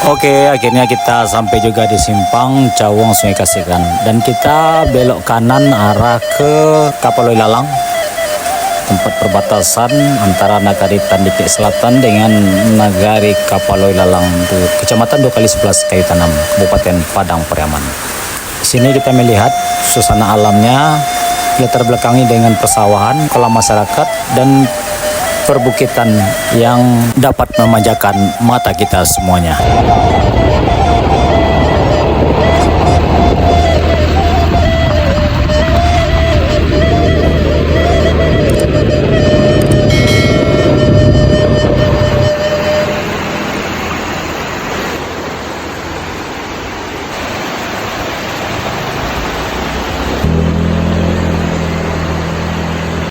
Oke, akhirnya kita sampai juga di simpang Cawang Sungai Kasikan dan kita belok kanan arah ke Kapaloi Lalang, tempat perbatasan antara Nagari Tandike Selatan dengan Nagari Kapaloi Lalang di Kecamatan 2x11 Kayu Tanam, Kabupaten Padang Pariaman. Di sini kita melihat suasana alamnya, latar belakangi dengan persawahan, kolam masyarakat dan perbukitan yang dapat memanjakan mata kita semuanya.